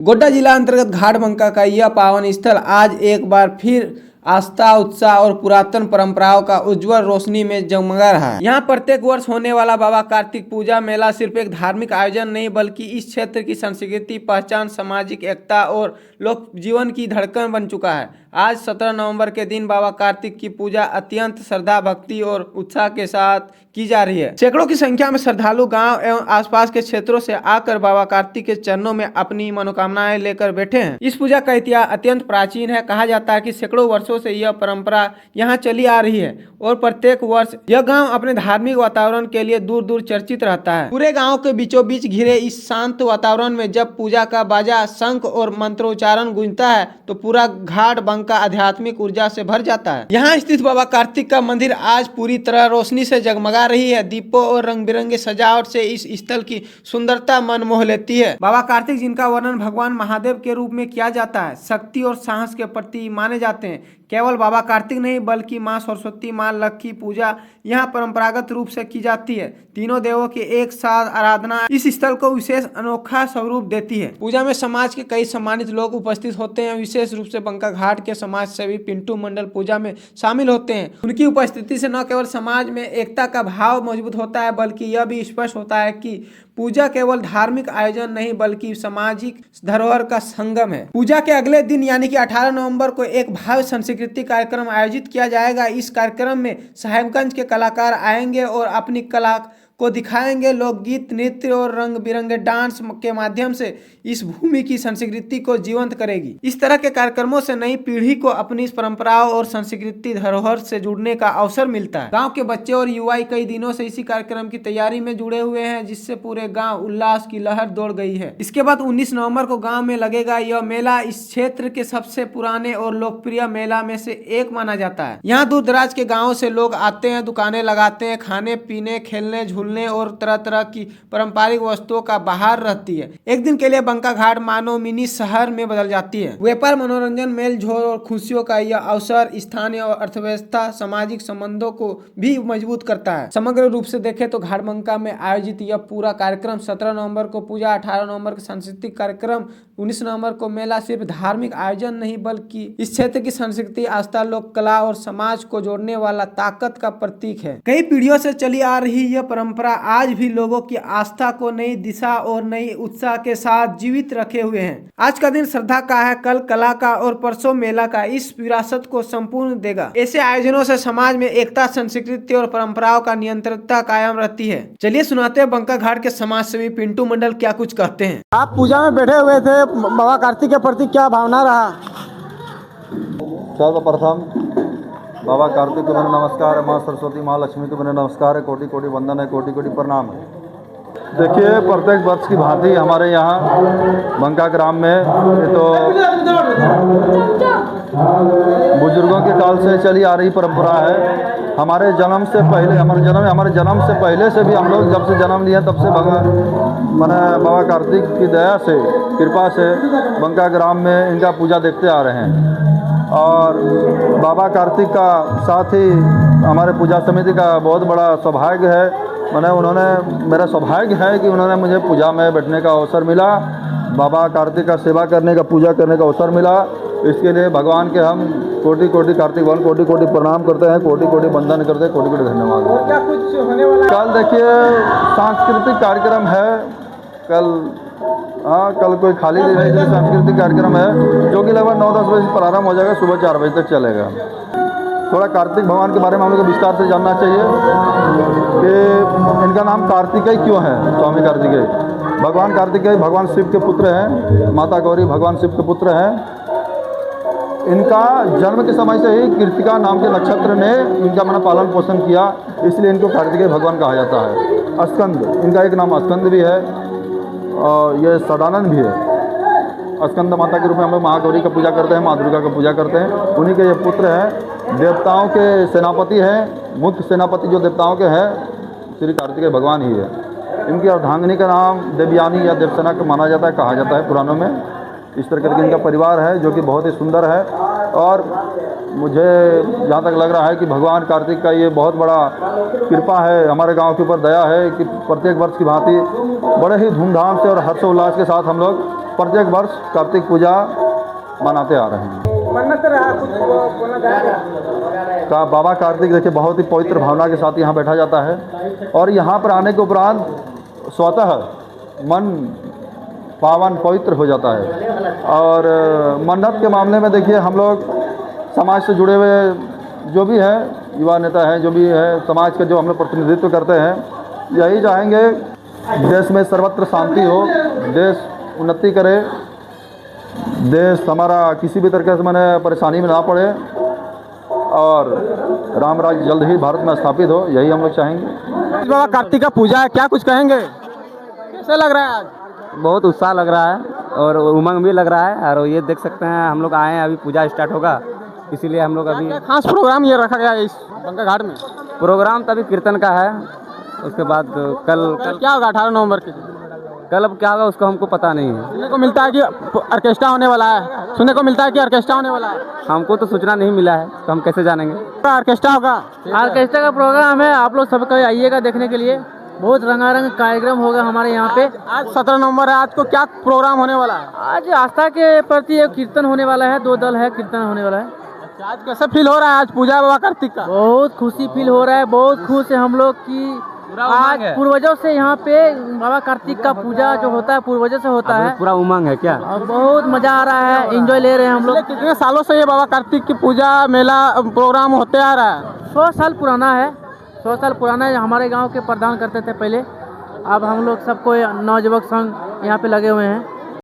गोड्डा जिला अंतर्गत घाटबंका का यह पावन स्थल आज एक बार फिर आस्था, उत्साह और पुरातन परंपराओं का उज्जवल रोशनी में जगमगा रहा है। यहाँ प्रत्येक वर्ष होने वाला बाबा कार्तिक पूजा मेला सिर्फ एक धार्मिक आयोजन नहीं बल्कि इस क्षेत्र की संस्कृति, पहचान, सामाजिक एकता और लोक जीवन की धड़कन बन चुका है। आज 17 नवंबर के दिन बाबा कार्तिक की पूजा अत्यंत श्रद्धा, भक्ति और उत्साह के साथ की जा रही है। सैकड़ों की संख्या में श्रद्धालु गांव एवं आसपास के क्षेत्रों से आकर बाबा कार्तिक के चरणों में अपनी मनोकामनाएं लेकर बैठे हैं। इस पूजा का इतिहास अत्यंत प्राचीन है। कहा जाता है कि सैकड़ों वर्षों से यह परंपरा यहाँ चली आ रही है और प्रत्येक वर्ष यह गांव अपने धार्मिक वातावरण के लिए दूर दूर चर्चित रहता है। पूरे गांव के बीचों बीच घिरे इस शांत वातावरण में जब पूजा का बाजा, शंख और मंत्रोच्चारण गूंजता है तो पूरा घाटबंका आध्यात्मिक ऊर्जा से भर जाता है। यहाँ स्थित बाबा कार्तिक का मंदिर आज पूरी तरह रोशनी से जगमगा रही है। दीपों और रंग बिरंगे सजावट से इस स्थल की सुंदरता मन मोह लेती है। बाबा कार्तिक, जिनका वर्णन भगवान महादेव के रूप में किया जाता है, शक्ति और साहस के प्रति माने जाते हैं। केवल बाबा कार्तिक नहीं बल्कि माँ सरस्वती, माँ लक्ष्मी पूजा यहाँ परंपरागत रूप से की जाती है। तीनों देवों की एक साथ आराधना इस स्थल को विशेष अनोखा स्वरूप देती है। पूजा में समाज के कई सम्मानित लोग उपस्थित होते हैं। विशेष रूप से बंका घाट के समाज सेवी पिंटू मंडल पूजा में शामिल होते हैं। उनकी उपस्थिति से न केवल समाज में एकता का भाव मजबूत होता है बल्कि यह भी स्पष्ट होता है कि पूजा केवल धार्मिक आयोजन नहीं बल्कि सामाजिक धरोहर का संगम है। पूजा के अगले दिन यानी कि 18 नवंबर को एक भव्य सांस्कृतिक कार्यक्रम आयोजित किया जाएगा। इस कार्यक्रम में साहेबगंज के कलाकार आएंगे और अपनी कला को दिखाएंगे। लोकगीत, नृत्य और रंग बिरंगे डांस के माध्यम से इस भूमि की संस्कृति को जीवंत करेगी। इस तरह के कार्यक्रमों से नई पीढ़ी को अपनी परंपराओं और संस्कृति धरोहर से जुड़ने का अवसर मिलता है। गांव के बच्चे और युवा कई दिनों से इसी कार्यक्रम की तैयारी में जुड़े हुए हैं, जिससे पूरे गांव उल्लास की लहर दौड़ गई है। इसके बाद 19 नवंबर को गांव में लगेगा यह मेला। इस क्षेत्र के सबसे पुराने और लोकप्रिय मेला में से एक माना जाता है। यहाँ दूर दराज के गाँव से लोग आते हैं, दुकानें लगाते हैं, खाने पीने, खेलने, झूलने और तरह तरह की पारंपरिक वस्तुओं का बहार रहती है। एक दिन के लिए बंका घाट मानो मिनी शहर में बदल जाती है। व्यापार, मनोरंजन, मेल जोल और खुशियों का यह अवसर स्थानीय और अर्थव्यवस्था, सामाजिक संबंधों को भी मजबूत करता है। समग्र रूप से देखें तो घाटबंका में आयोजित यह पूरा कार्यक्रम 17 नवंबर को पूजा, 18 नवंबर का सांस्कृतिक कार्यक्रम, 19 नवंबर को मेला सिर्फ धार्मिक आयोजन नहीं बल्कि इस क्षेत्र की संस्कृति, आस्था, लोक कला और समाज को जोड़ने वाला ताकत का प्रतीक है। कई पीढ़ियों से चली आ रही यह परंपरा आज भी लोगों की आस्था को नई दिशा और नई उत्साह के साथ जीवित रखे हुए हैं। आज का दिन श्रद्धा का है, कल कला का और परसों मेला का। इस विरासत को संपूर्ण देगा। ऐसे आयोजनों से समाज में एकता, संस्कृति और परंपराओं का निरंतरता कायम रहती है। चलिए सुनाते हैं बंका घाट के समाज सेवी पिंटू मंडल क्या कुछ कहते हैं। आप पूजा में बैठे हुए थे, बाबा कार्तिक के प्रति क्या भावना रहा? सर्वप्रथम बाबा कार्तिक को मैंने नमस्कार है, माँ सरस्वती, माँ लक्ष्मी को मैंने नमस्कार है, कोटि कोटि वंदन है, कोटि कोटि प्रणाम है। देखिए, प्रत्येक वर्ष की भांति हमारे यहाँ बंका ग्राम में ये तो बुजुर्गों के काल से चली आ रही परंपरा है। हमारे जन्म से पहले, हमारे जन्म से पहले से भी हम लोग जब से जन्म लिया तब से मैंने बाबा कार्तिक की दया से, कृपा से बंका ग्राम में इनका पूजा देखते आ रहे हैं। और बाबा कार्तिक का साथ ही हमारे पूजा समिति का बहुत बड़ा सौभाग्य है। मेरा सौभाग्य है कि उन्होंने मुझे पूजा में बैठने का अवसर मिला, बाबा कार्तिक का सेवा करने का, पूजा करने का अवसर मिला। इसके लिए भगवान के हम कोटि कोटि कार्तिक भगवान कोटि कोटि प्रणाम करते हैं, कोटि कोटि वंदन करते हैं, कोटि कोटि धन्यवाद। क्या कुछ होने वाला? कल देखिए सांस्कृतिक कार्यक्रम है। कल कोई खाली दिन नहीं, सांस्कृतिक कार्यक्रम है जो कि लगभग 9-10 बजे से प्रारंभ हो जाएगा, सुबह 4 बजे तक चलेगा। थोड़ा कार्तिक भगवान के बारे में हम लोग को विस्तार से जानना चाहिए कि इनका नाम कार्तिकेय क्यों है। स्वामी कार्तिकेय, भगवान कार्तिकेय भगवान शिव के पुत्र हैं, माता गौरी भगवान शिव के पुत्र हैं। इनका जन्म के समय से ही कृतिका नाम के नक्षत्र ने इनका मैंने पालन पोषण किया, इसलिए इनको कार्तिकेय भगवान कहा जाता है। स्कंद, इनका एक नाम स्कंद भी है और ये सदानंद भी है। स्कंद माता के रूप में हम लोग महागौरी का पूजा करते हैं, माँ दुर्गा का पूजा करते हैं। उन्हीं के ये पुत्र हैं, देवताओं के सेनापति हैं। मुख्य सेनापति जो देवताओं के हैं श्री कार्तिकेय भगवान ही है। इनकी अर्धांगिनी का नाम देवयानी या देवसेना का माना जाता है, कहा जाता है पुराणों में। इस तरह करके इनका परिवार है जो कि बहुत ही सुंदर है। और मुझे जहाँ तक लग रहा है कि भगवान कार्तिक का ये बहुत बड़ा कृपा है, हमारे गांव के ऊपर दया है कि प्रत्येक वर्ष की भांति बड़े ही धूमधाम से और हर्षोल्लास के साथ हम लोग प्रत्येक वर्ष कार्तिक पूजा मनाते आ रहे हैं। का बाबा कार्तिक देखिए बहुत ही पवित्र भावना के साथ यहाँ बैठा जाता है और यहाँ पर आने के उपरांत स्वतः मन पावन पवित्र हो जाता है। और मन्नत के मामले में देखिए हम लोग समाज से जुड़े हुए जो भी है युवा नेता हैं, जो भी है समाज का जो हम लोग प्रतिनिधित्व करते हैं, यही चाहेंगे देश में सर्वत्र शांति हो, देश उन्नति करे, देश हमारा किसी भी तरीके से मैंने परेशानी में ना पड़े और राम राज्य जल्द ही भारत में स्थापित हो, यही हम लोग चाहेंगे। बाबा कार्तिक का पूजा है, क्या कुछ कहेंगे, कैसे लग रहा है आज? बहुत उत्साह लग रहा है और उमंग भी लग रहा है। और ये देख सकते हैं हम लोग आए हैं, अभी पूजा स्टार्ट होगा, इसीलिए हम लोग अभी क्या खास प्रोग्राम ये रखा गया है इस बंका घाट में? प्रोग्राम तो अभी कीर्तन का है, उसके बाद कल क्या होगा 18 नवंबर के? कल अब क्या होगा उसको हमको पता नहीं है। सुनने को मिलता है कि ऑर्केस्ट्रा होने वाला है, सुनने को मिलता है कि ऑर्केस्ट्रा होने वाला है। हमको तो सूचना नहीं मिला है तो हम कैसे जानेंगे। ऑर्केस्ट्रा होगा, ऑर्केस्ट्रा का प्रोग्राम है, आप लोग सब कभी आइएगा देखने के लिए। बहुत रंगारंग कार्यक्रम होगा हमारे यहाँ पे। आज 17 नवंबर है, आज को क्या प्रोग्राम होने वाला है? आज आस्था के प्रति एक कीर्तन होने वाला है, 2 दल है, कीर्तन होने वाला है। आज कैसे फील हो रहा है आज पूजा बाबा कार्तिक का? बहुत खुशी फील हो रहा है, बहुत खुश है हम लोग कि आज पूर्वजों से यहाँ पे बाबा कार्तिक का पूजा जो होता है पूर्वजों से होता है। पूरा उमंग है क्या? और बहुत मजा आ रहा है, एंजॉय ले रहे हैं हम लोग। कितने सालों से ये बाबा कार्तिक की पूजा मेला प्रोग्राम होते आ रहा है? 100 साल पुराना है, 100 साल पुराना है। हमारे गांव के प्रधान करते थे पहले, अब हम लोग सबको नवयुवक संघ यहाँ पे लगे हुए हैं।